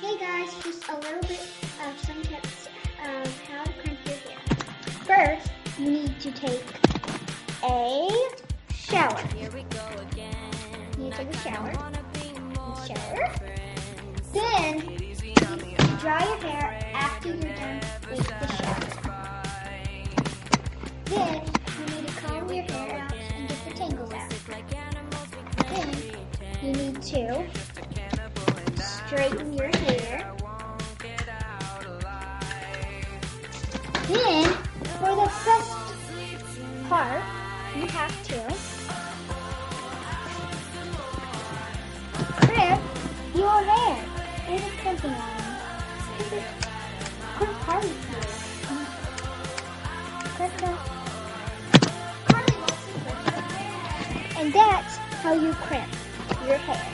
Hey guys, just a little bit of some tips of how to crimp your hair. First, you need to take a shower. Here we go again. You need to take a shower. Then, dry your hair after you're done with the shower. Then, you need to comb your hair out and get the tangles out. Then, you need to straighten your hair. Then, for the best part, you have to crimp your hair. There's a crimping line. Crimp Carly here. And that's how you crimp your hair.